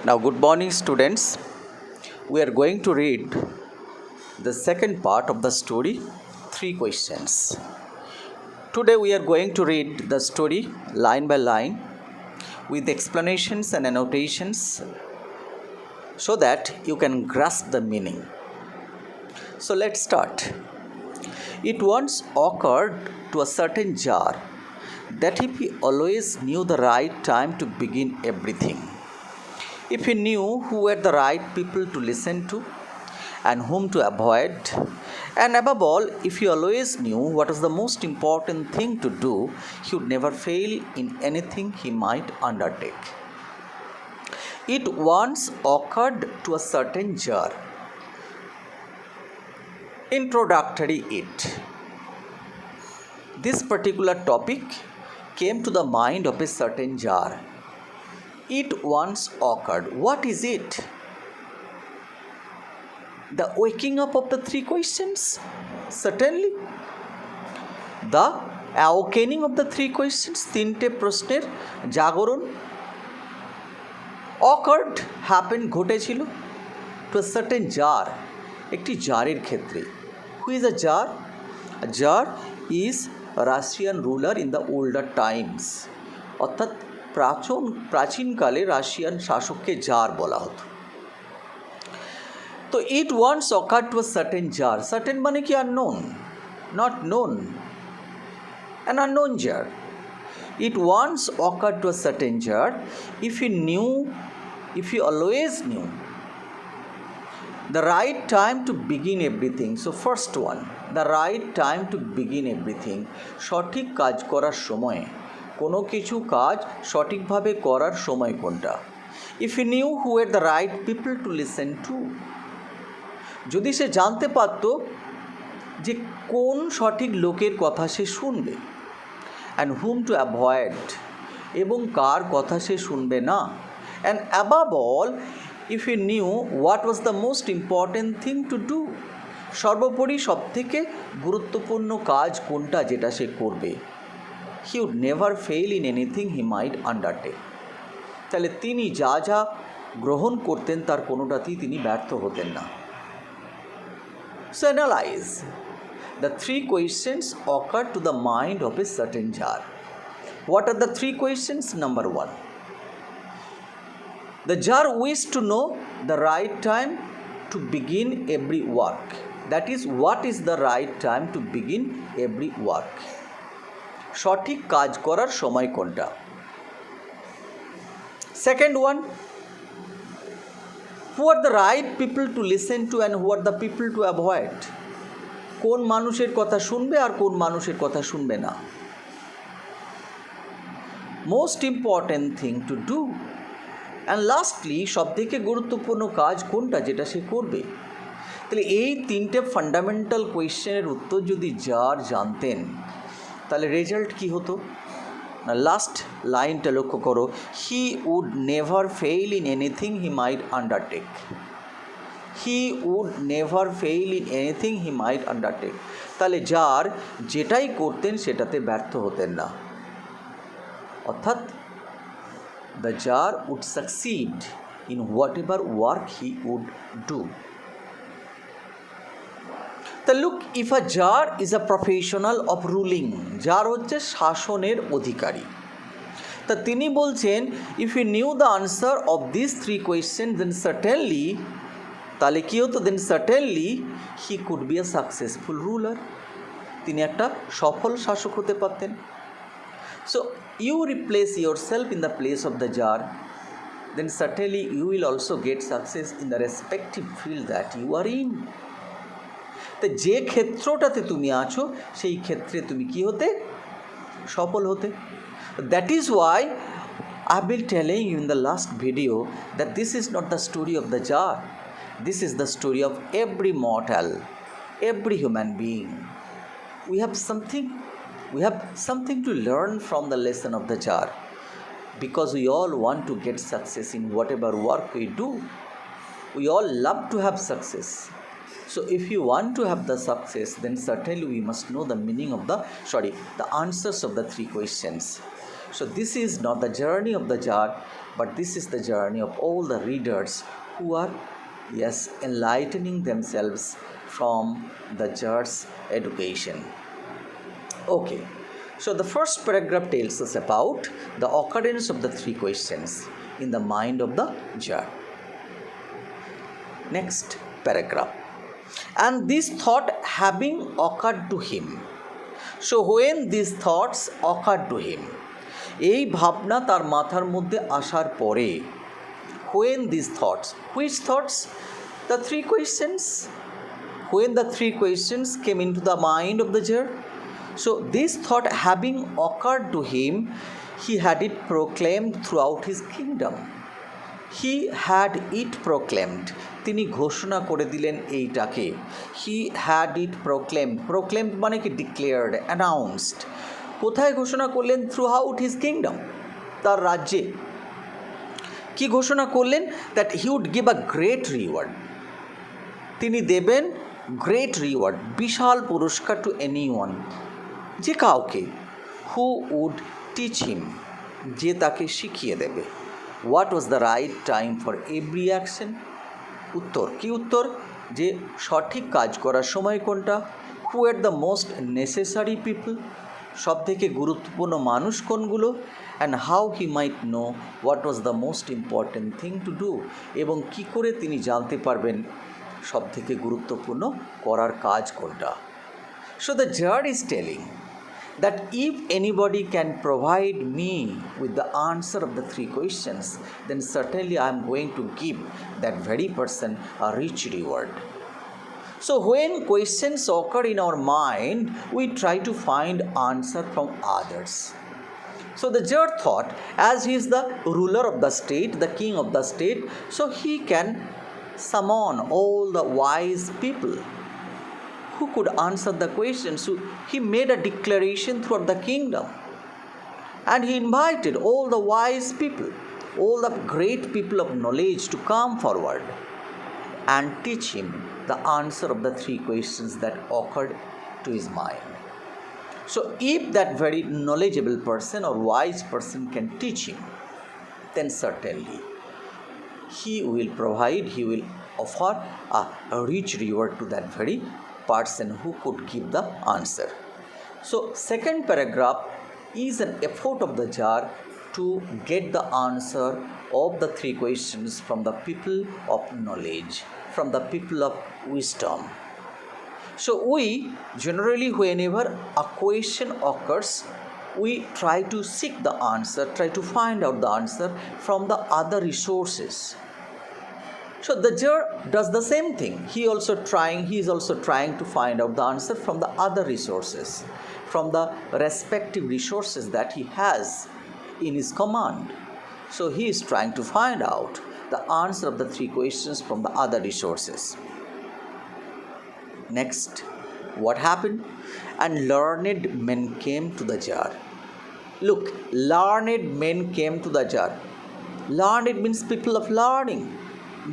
Now, good morning, students. We are going to read the second part of the story, Three Questions. Today, we are going to read the story line by line with explanations and annotations so that you can grasp the meaning. So, let's start. It once occurred to a certain jar that if he always knew the right time to begin everything, if he knew who were the right people to listen to and whom to avoid, and above all, if he always knew what was the most important thing to do, he would never fail in anything he might undertake. It once occurred to a certain jar. Introductory it. This particular topic came to the mind of a certain jar. It once occurred. What is it? The waking up of the three questions? Certainly. The awakening of the three questions, তিনটে প্রশ্নের জাগরণ occurred, happened, ঘটেছিল to a certain jar, একটি জারের ক্ষেত্রে. Who is a jar? A jar is a Russian ruler in the older times. অর্থাৎ প্রাচীনকালে Russian শাসককে জার বলা হতো. তো it once occur to a certain czar. Certain মানে কি unknown, not known, an unknown czar. It once occur to a certain czar if he always knew the right time to begin everything. So first one, the right time to begin everything. সঠিক কাজ করার সময়, কোনো কিছু কাজ সঠিকভাবে করার সময় কোনটা? If he knew who were the right people to listen to. যদি সে জানতে পারত যে কোন সঠিক লোকের কথা সে শুনবে, and whom to avoid, এবং কার কথা সে শুনবে না, and above all, if he knew what was the most important thing to do, সর্বোপরি সবথেকে গুরুত্বপূর্ণ কাজ কোনটা যেটা সে করবে, he would never fail in anything he might undertake. তাহলে তিনি যা যা গ্রহণ করতেন তার কোনোটাতেই তিনি ব্যর্থ হতেন না. So analyze. The three questions occur to the mind of a certain jar. What are the three questions? Number one, the jar wished to know the right time to begin every work. That is, what is the right time to begin every work? সঠিক কাজ করার সময় কোনটা? Second one, who are the right people to listen to and who are the people to avoid? কোন মানুষের কথা শুনবে আর কোন মানুষের কথা শুনবে না? Most important thing to do. And lastly, সবথেকে গুরুত্বপূর্ণ কাজ কোনটা যেটা সে করবে? তাহলে এই তিনটে ফান্ডামেন্টাল কোয়েশ্চেনের উত্তর যদি জার জানতেন তাহলে রেজাল্ট কি হতো? না, লাস্ট লাইনটা লক্ষ্য করো, he would never fail in anything he might undertake. He would never fail in anything he might undertake. তাহলে যার যেটাই করতেন সেটাতে ব্যর্থ হতেন না. অর্থাৎ the jar would succeed in whatever work he would do. The look, if a jar is a professional of ruling, jar হচ্ছে শাসনের অধিকারী. তা তিনি বলছেন if he knew the answer of these three questions then certainly, তাহলে কি হতো? then certainly he could be a successful ruler. তিনি একটা সফল শাসক হতে পারতেন. So you replace yourself in the place of the jar, then certainly you will also get success in the respective field that you are in. তো যে ক্ষেত্রটাতে তুমি আছো সেই ক্ষেত্রে তুমি কি হতে? সফল হতে. That is why I have been telling you in the last video that this is not the story of the jar. This is the story of every mortal, every human being. We have something to learn from the lesson of the jar, because we all want to get success in whatever work we do. We all love to have success. So if you want to have the success, then certainly we must know the meaning of the answers of the three questions. So this is not the journey of the jar, but this is the journey of all the readers who are, yes, enlightening themselves from the jar's education. Okay, so the first paragraph tells us about the occurrence of the three questions in the mind of the jar. Next paragraph. And this thought having occurred to him. So when these thoughts occurred to him, এই ভাবনা তার মাথার মধ্যে আসার পরে, when these thoughts, which thoughts? The three questions. When the three questions came into the mind of the jar, so this thought having occurred to him, he had it proclaimed throughout his kingdom. He had it proclaimed. তিনি ঘোষণা করে দিলেন এইটাকে. He had it proclaimed. Proclaimed মানে কি? Declared, announced. কোথায় ঘোষণা করলেন? Throughout his kingdom, তার রাজ্যে। কি ঘোষণা করলেন? That he would give a great reward. তিনি দেবেন গ্রেট রিওয়ার্ড, বিশাল পুরস্কার, টু এনিওয়ান, যে কাউকে, হু উড টিচ হিম, যে তাকে শিখিয়ে দেবে। What was the right time for every action? উত্তর, কি উত্তর? যে সঠিক কাজ করার সময় কোনটা? Who are the most necessary people, সব থেকে গুরুত্বপূর্ণ মানুষ কোনগুলো? And how he might know what was the most important thing to do, এবং কি করে তিনি জানতে পারবেন সব থেকে গুরুত্বপূর্ণ করার কাজ কোনটা। So the jar is telling that if anybody can provide me with the answer of the three questions, then certainly I am going to give that very person a rich reward. So when questions occur in our mind, we try to find answer from others. So the jar thought, as he is the ruler of the state, the king of the state, so he can summon all the wise people who could answer the questions. So he made a declaration throughout the kingdom, and he invited all the wise people, all the great people of knowledge to come forward and teach him the answer of the three questions that occurred to his mind. So if that very knowledgeable person or wise person can teach him, then certainly he will provide, he will offer a rich reward to that very person who could give the answer. So second paragraph is an effort of the jar to get the answer of the three questions from the people of knowledge, from the people of wisdom. So we generally, whenever a question occurs, we try to seek the answer, try to find out the answer from the other resources. So the jar does the same thing. He is also trying to find out the answer from the other resources, from the respective resources that he has in his command. So he is trying to find out the answer of the three questions from the other resources. Next, what happened? And learned men came to the jar. Look, learned men came to the jar. Learned means people of learning.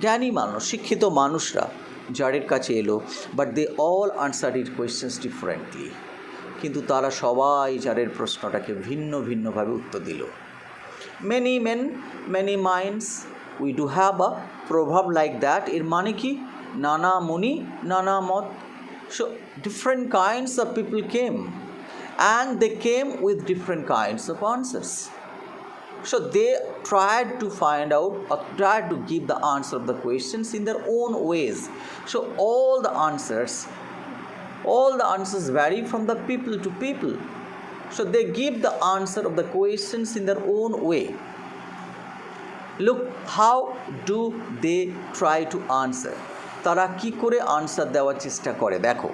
জ্ঞানী মানুষ, শিক্ষিত মানুষরা জারের কাছে এলো, but they all answer it questions differently. কিন্তু তারা সবাই জারের প্রশ্নটাকে ভিন্ন ভিন্নভাবে উত্তর দিল। Many men many minds, we do have a প্রভাব লাইক দ্যাট। এর মানে কি? নানা মুনি নানা মত। So different kinds of people came, and they came with different kinds of answers. So they tried to find out or tried to give the answer of the questions in their own ways. So all the answers vary from the people to people. So they give the answer of the questions in their own way. Look, how do they try to answer? তারা কি করে answer দেওয়ার চেষ্টা করে দেখো।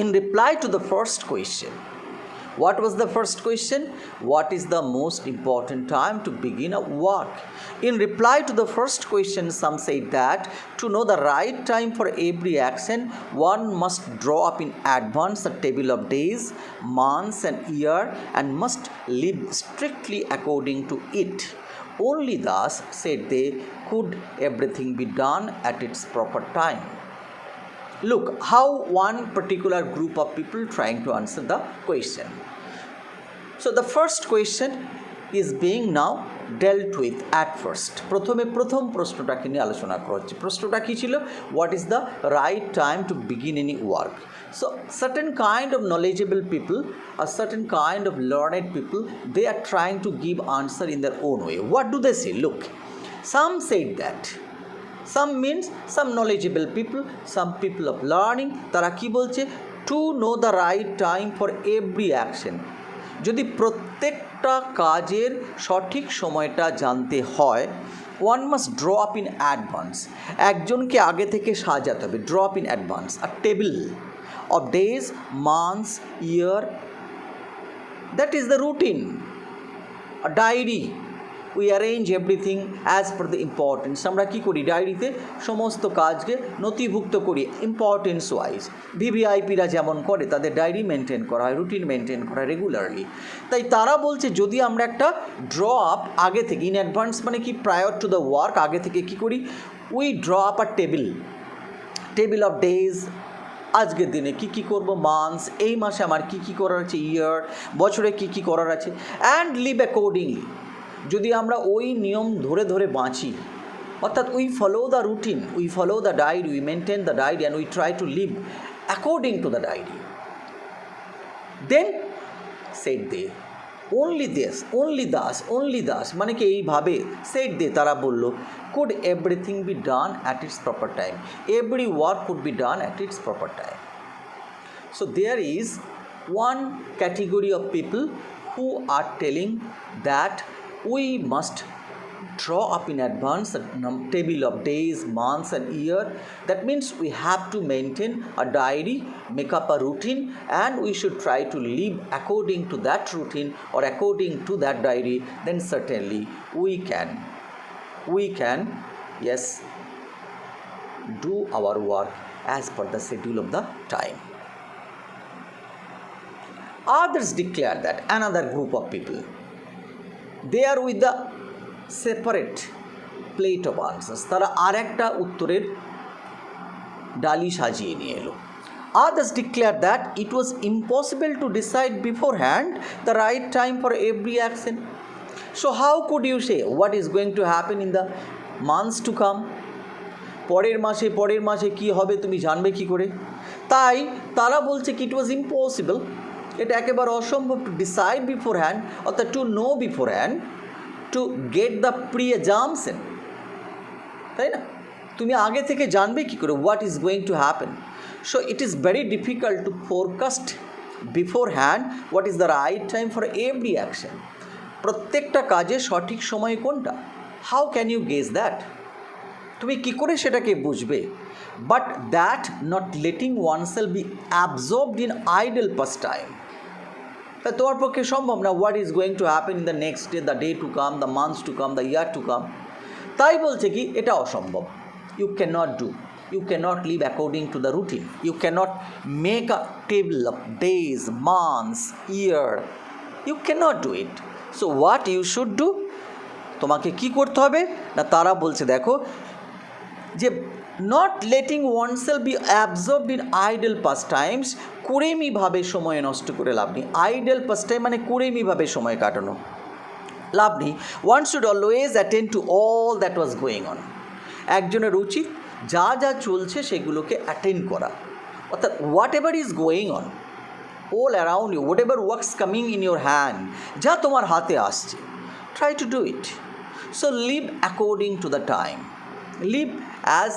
In reply to the first question, what was the first question? What is the most important time to begin a work? In reply to the first question, some say that to know the right time for every action, one must draw up in advance a table of days, months, and year, and must live strictly according to it. Only thus, said they, could everything be done at its proper time. Look how one particular group of people trying to answer the question. So So the first question is being now dealt with at first. প্রথম প্রশ্নটাকে নিয়ে আলোচনা করা হচ্ছে। প্রশ্নটা কী ছিল? What is the right time to begin any work? So certain kind of knowledgeable people, a certain kind of learned people, they are trying to give answer in their own way. What do they say? Look, some said that, some means some knowledgeable people, some people of learning, তারা কি বলছে? To know the right time for every action. যদি প্রত্যেকটা কাজের সঠিক সময়টা জানতে হয়, one must draw up in advance. একজনকে আগে থেকে সাজাতে হবে, draw up in advance a table of days, months, year. That is the routine. A diary. We arrange everything as per the importance. আমরা কি করি? ডায়েরিতে সমস্ত কাজকে নথিভুক্ত করি ইম্পর্টেন্স ওয়াইজ। ভিভিআইপিরা যেমন করে, তাদের ডায়েরি মেনটেন করা হয়, রুটিন মেনটেন করা হয় রেগুলারলি। তাই তারা বলছে যদি আমরা একটা ড্র আপ আগে থেকে, ইন অ্যাডভান্স মানে কি, প্রায়র টু দ্য ওয়ার্ক, আগে থেকে কি করি? We draw up a table of days, আজকের দিনে কী কী করবো, মান্থস, এই মাসে আমার কী কী করার আছে, ইয়ার, বছরে কী কী করার আছে, অ্যান্ড লিভ অ্যাকর্ডিংলি। যদি আমরা ওই নিয়ম ধরে ধরে বাঁচি, অর্থাৎ we follow the routine, we follow the diary, we maintain the diary and we try to live according to the diary, then set they only thus মানে কি এইভাবে সেট দে তারা বলল, could everything be done at its proper time, every work could be done at its proper time. So there is one category of people who are telling that we must draw up in advance a table of days, months and year. That means we have to maintain a diary, make up a routine, and we should try to live according to that routine or according to that diary. Then certainly we can yes, do our work as per the schedule of the time. Others declare that, another group of people, they are with the separate plate of answers, তারা আর একটা উত্তরের ডালি সাজিয়ে নিয়ে এলো। Others declare that it was impossible to decide beforehand the right time for every action. So how could you say what is going to happen in the months to come? পরের মাসে কি হবে তুমি জানবে কি করে? তাই তারা বলছে কি ইট ওয়াজ ইম্পসিবল, এটা একেবারে অসম্ভব টু ডিসাইড বিফোরহ্যান্ড, অর্থাৎ to know beforehand, to get the preassumption, তাই না? তুমি আগে থেকে জানবে কী করে what is going to happen? So it is very difficult to forecast beforehand what is the right time for every action. প্রত্যেকটা কাজে সঠিক সময় কোনটা? How can you guess that? তুমি কী করে সেটাকে বুঝবে? But that not letting oneself be absorbed in idle pastime, তা তোমার পক্ষে সম্ভব না। What is going to happen in the next day, the day to come, the months to come, the year to come, তাই বলছে কি এটা অসম্ভব। You can not do, you cannot live according to the routine, you cannot make a table of days, months, year, you cannot do it. So what you should do, তোমাকে কি করতে হবে না, তারা বলছে দেখো যে not letting oneself be absorbed in idle pastimes, কুড়েমিভাবে সময় নষ্ট করে লাভ নেই। আইডল পাস্ট টাইম মানে কুড়েমিভাবে সময় কাটানো, লাভ নেই। One should always attend to all that was going on, একজনের উচিত যা যা চলছে সেগুলোকে অ্যাটেন্ড করা, অর্থাৎ whatever is going on all around you, whatever works coming in your hand, যা তোমার হাতে আসছে, try to do it. So live according to the time, live as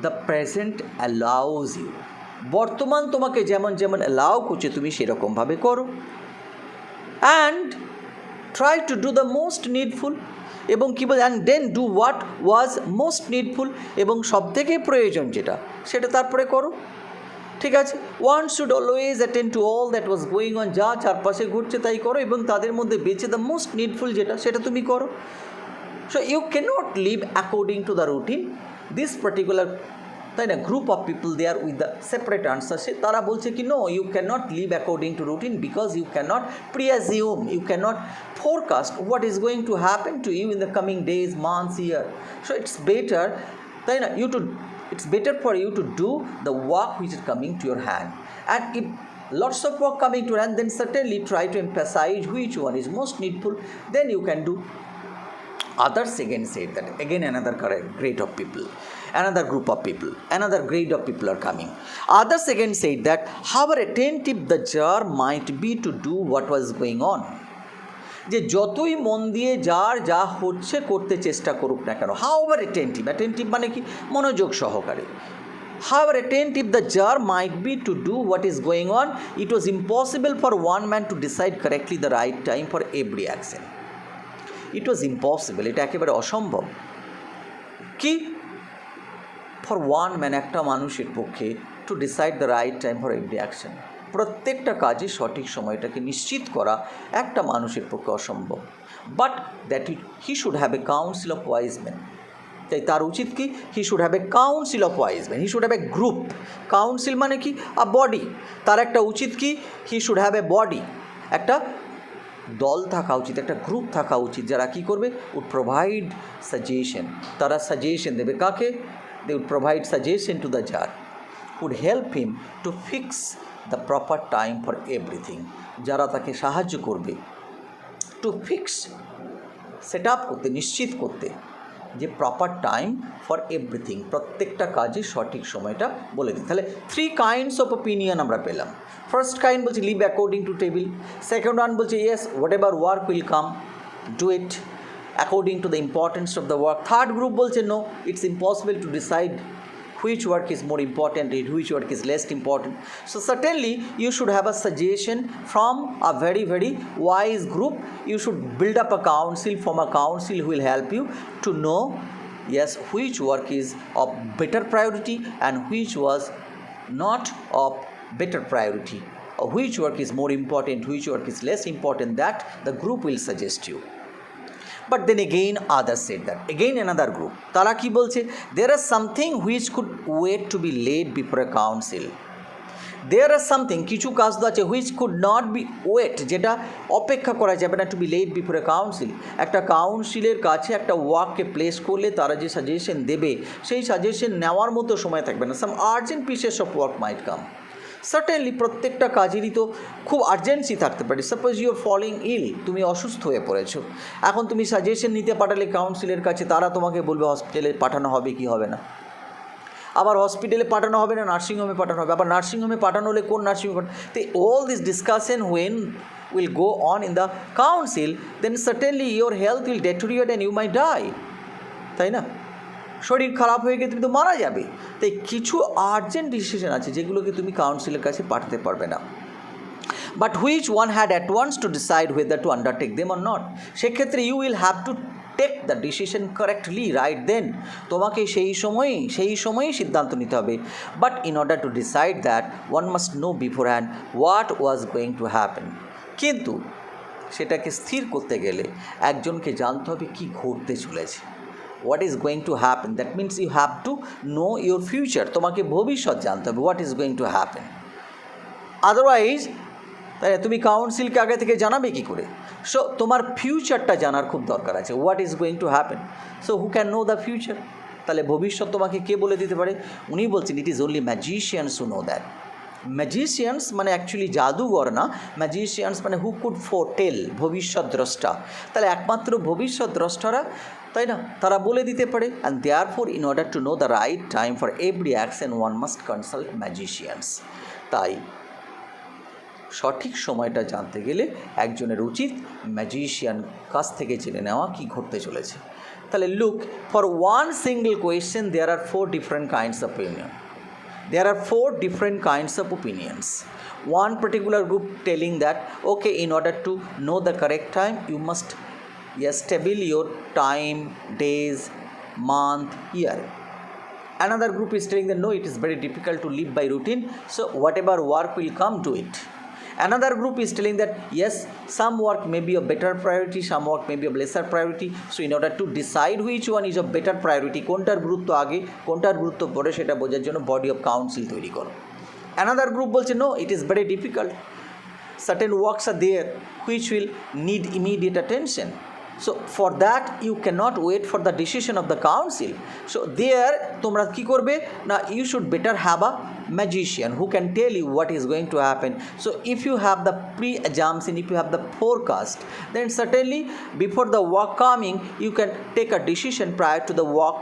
the present allows you, বর্তমান তোমাকে যেমন যেমন allow করছে তুমি সেরকমভাবে করো। And try to do the most needful, এবং কী বলে, and then do what was most needful, এবং সবথেকে প্রয়োজন যেটা সেটা তারপরে করো। ঠিক আছে? One should always attend to all that was going on, যা চারপাশে ঘুরছে তাই করো, এবং তাদের মধ্যে বেছে দ্য মোস্ট নিডফুল যেটা সেটা তুমি করো। So you can't live according to the routine. This particular, তাই না, group of people they are with the separate answer, সে তারা বলছে কি no, you can't live according to routine because you can't preassume, you can't forecast what is going to happen to you in the coming days, months, year. So it's better, তাই না, it's better for you to do the work which is coming to your hand. And if lots of work coming to, and then certainly try to emphasize which one is most needful, then you can do. Others again said that, again another grade of people, another group of people, another grade of people are coming. Others again said that however attentive the jar might be to do what was going on, যে যতই মন দিয়ে যার যা হচ্ছে করতে চেষ্টা করুক না কেন, however attentive, attentive মানে কি, মনোযোগ সহকারে, however attentive the jar might be to do what is going on, it was impossible for one man to decide correctly the right time for every action. It was impossible, এটা একেবারে অসম্ভব কি, for one man, একটা মানুষের পক্ষে, to decide the right time for every action, প্রত্যেকটা কাজে সঠিক সময়টাকে নিশ্চিত করা একটা মানুষের পক্ষে অসম্ভব। But that he should have a council of wise man, তাই তার উচিত কি, he should have a council of wise man, he should have a group, council মানে কি, আ বডি, তার একটা উচিত কি, he should have a body, একটা দল থাকা উচিত, একটা গ্রুপ থাকা উচিত, যারা কী করবে, উড প্রোভাইড সাজেশন, তারা সাজেশন দেবে কাকে, they would provide suggestion to the czar, would help him to fix the proper time for everything, যারা তাকে সাহায্য করবে টু ফিক্স, সেট আপ করতে, নিশ্চিত করতে, যে প্রপার টাইম ফর এভরিথিং, প্রত্যেকটা কাজে সঠিক সময়টা বলে দিই। তাহলে 3 কাইন্ডস অফ ওপিনিয়ন আমরা পেলাম। ফার্স্ট কাইন্ড বলছে live according to table, second one বলছে yes whatever work will come, do it according to the importance of the work. Third group বলছে no, it's impossible to decide which work is more important and which work is less important. So certainly you should have a suggestion from a very wise group. You should build up a council, form a council who will help you to know, yes, which work is of better priority and which was not of better priority, or which work is more important, which work is less important, that the group will suggest you. But then again others said that, again another group, তারা কি বলছে, there is something which could wait to be laid before a council. There is something, কিছু কাজ তো আছে, which could not be wait, যেটা অপেক্ষা করা যাবে না, to be led before a council. একটা কাউন্সিলের কাছে একটা ওয়ার্ককে প্লেস করলে তারা যে সাজেশন দেবে, সেই সাজেশন নেওয়ার মতো সময় থাকবে না। Some urgent pieces of work might come. Certainly প্রত্যেকটা কাজেরই তো খুব আর্জেন্সি থাকতে পারে। Suppose you are falling ill, তুমি অসুস্থ হয়ে পড়েছো, এখন তুমি সাজেশন নিতে পাঠালে কাউন্সিলের কাছে, তারা তোমাকে বলবে হসপিটালে পাঠানো হবে কি হবে না, আবার হসপিটালে পাঠানো হবে না, নার্সিংহোমে পাঠানো হবে, আবার নার্সিংহোমে পাঠানো হলে কোন নার্সিংহোমে পাঠানো, তো all this discussion when will go on in the council, then certainly your health will deteriorate and you might die, তাই না, শরীর খারাপ হয়ে গিয়ে তুমি তো মারা যাবে। তাই কিছু আর্জেন্ট ডিসিশন আছে যেগুলোকে তুমি কাউন্সিলের কাছে পাঠাতে পারবে না, but which one had at once to decide whether to undertake them or not, সেক্ষেত্রে you will have to take the decision correctly right then, তোমাকে সেই সময়েই সিদ্ধান্ত নিতে হবে। But in order to decide that one must know beforehand what was going to happen, কিন্তু সেটাকে স্থির করতে গেলে একজনকে জানতে হবে কী ঘটতে চলেছে, what is going to happen, that means you have to know your future, তোমাকে ভবিষ্যৎ জানতে হবে, what is going to happen, otherwise তাই তুমি কাউন্সিলকে আগে থেকে জানাবে কী করে। সো তোমার ফিউচারটা জানার খুব দরকার আছে, what is going to happen, so who can know the future, তাহলে ভবিষ্যৎ তোমাকে কে বলে দিতে পারে, উনি বলছেন it is only magicians who know that. Magicians মানে অ্যাকচুয়ালি জাদুঘর না, ম্যাজিশিয়ানস মানে হু কুড ফোরটেল, ভবিষ্যৎ দ্রষ্টা, তাহলে একমাত্র ভবিষ্যৎ দ্রষ্টারা, তাই না, তারা বলে দিতে পারে। And therefore in order to know the right time for every action one must consult magicians, তাই সঠিক সময়টা জানতে গেলে একজনের উচিত ম্যাজিশিয়ান কাছ থেকে জেনে নেওয়া কী ঘটতে চলেছে। তাহলে look, for one single question there are 4 different kinds of opinion. There are 4 different kinds of opinions. One particular group telling that, okay, in order to know the correct time, you must stable your time, days, month, year. Another group is telling that no, it is very difficult to live by routine, so whatever work will come, do it. Another group is telling that yes, some work may be of better priority, some work may be of lesser priority, so in order to decide which one is of better priority, কোনটার গুরুত্ব আগে কোনটার গুরুত্ব পরে সেটা বোঝার জন্য body of council তৈরি করো। Another group বলছে no, it is very difficult, certain works are there which will need immediate attention, So for that you cannot wait for the decision of the council. So there তোমরা কি করবে না, you should better have a magician who can tell you what is going to happen. So if you have the pre-assumption, if you have the forecast, then certainly before the work coming you can take a decision prior to the work,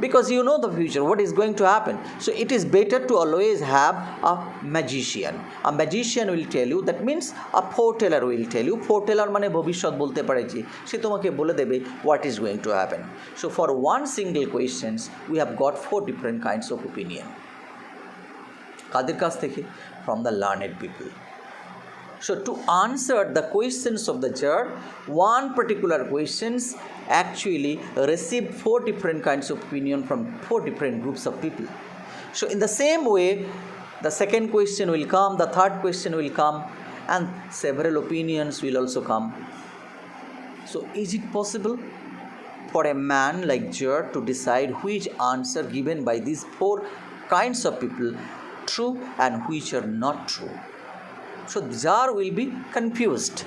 because you know the future, what is going to happen. So it is better to always have a magician. A magician will tell you, that means a foreteller will tell you. Foreteller মানে ভবিষ্যৎ বলতে পারে, যে সে তোমাকে বলে দেবে what is going to happen. So for one single questions we have got 4 different kinds of opinion. কাদের কাছ থেকে? From the learned people. So to answer the questions of the judge, one particular questions actually receive 4 different kinds of opinion from 4 different groups of people. So in the same way, the second question will come, the third question will come, and several opinions will also come. So is it possible for a man like judge to decide which answer given by these 4 kinds of people true and which are not true? So the judge will be confused.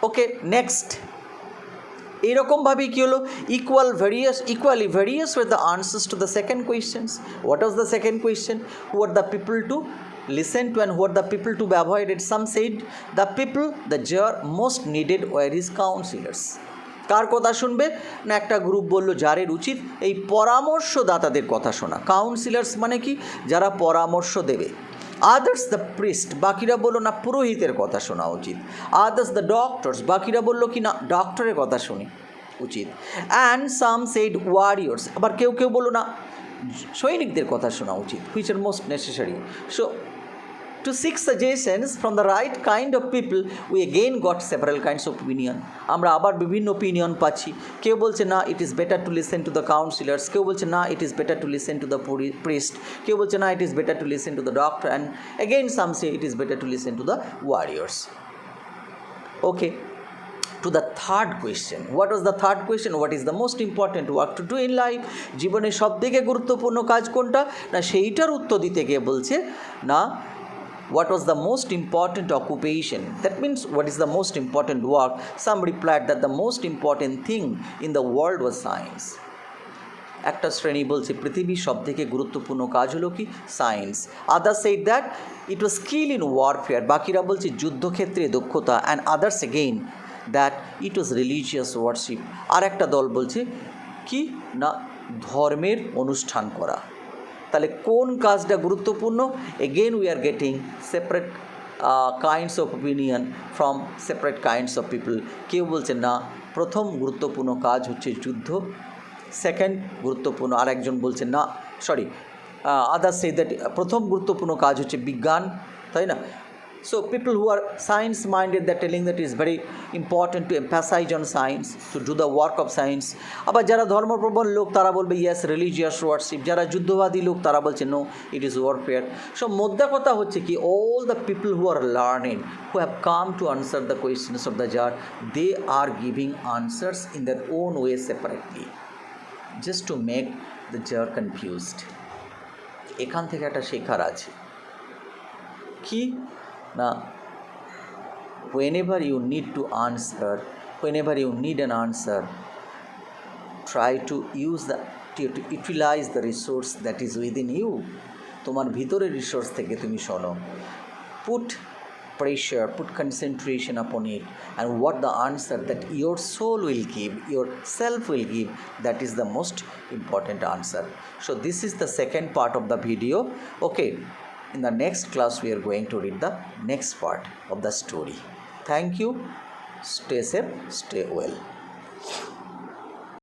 Okay, next. এরকমভাবে কী হলো, equally various were the answers to the second questions. What was the second question? Who are the people to listen to and who are the people to be avoided? Some said the people the judge most needed were his counselors. কার কথা শুনবে না, একটা group বললো জারের উচিত এই পরামর্শদাতাদের কথা শোনা। কাউন্সিলার্স মানে কি, যারা পরামর্শ দেবে। আদার্স দ্য প্রিস্ট, বাকিরা বললো না পুরোহিতের কথা শোনা উচিত। আদার্স দ্য ডক্টরস, বাকিরা বললো কি না ডক্টরের কথা শুনি উচিত। অ্যান্ড সাম সেড ওয়ারিয়র্স, আবার কেউ কেউ বললো না সৈনিকদের কথা শোনা উচিত, which are most necessary. So to seek suggestions from the right kind of people we again got several kinds of opinion. আমরা আবার বিভিন্ন opinion পাচ্ছি। কেউ বলছে না it is better to listen to the counselors, কেউ বলছে না it is better to listen to the priest, কেউ বলছে না it is better to listen to the doctor, and again some say it is better to listen to the warriors. Okay, to the third question. What was the third question? What is the most important work to do in life? জীবনের সবথেকে গুরুত্বপূর্ণ কাজ কোনটা না, সেইটার উত্তর দিতে গিয়ে বলছে না what was the most important occupation. That means what is the most important work. Some replied that the most important thing in the world was science. একটা শ্রেণী বলছে পৃথিবীর সবথেকে গুরুত্বপূর্ণ কাজ হলো কি science. Others said that it was skill in warfare, বাকিরা বলছে যুদ্ধক্ষেত্রে দক্ষতা। And others again that it was religious worship. আর একটা দল বলছে কি না ধর্মের অনুষ্ঠান করা। তাহলে কোন কাজটা গুরুত্বপূর্ণ? Again we are getting separate kinds of opinion from separate kinds of people. কেউ বলছে না প্রথম গুরুত্বপূর্ণ কাজ হচ্ছে যুদ্ধ, সেকেন্ড গুরুত্বপূর্ণ, আর একজন বলছে না আদার্স সে দ্যাট প্রথম গুরুত্বপূর্ণ কাজ হচ্ছে বিজ্ঞান, তাই না? So people who are science minded, they're telling that it is very important to emphasize on science, to do the work of science. আবার যারা ধর্মপ্রবণ লোক তারা বলবে yes religious worship, যারা যুদ্ধবাদী লোক তারা বলছে no it is warfare. So মোদ্দা কথা হচ্ছে কি all the people who are learned, who have come to answer the questions of the judge, they are giving answers in their own way separately, just to make the judge confused. এখান থেকে একটা শেখার আছে কি না, whenever you need to answer, whenever you need an answer, try to utilize the resource that is within you. তোমার ভিতরের resource থেকে তুমি শোনো, put pressure, put concentration upon it, and what the answer that your soul will give, your self will give, that is the most important answer. So this is the second part of the video. Okay, in the next class we are going to read the next part of the story. Thank you. Stay safe, stay well.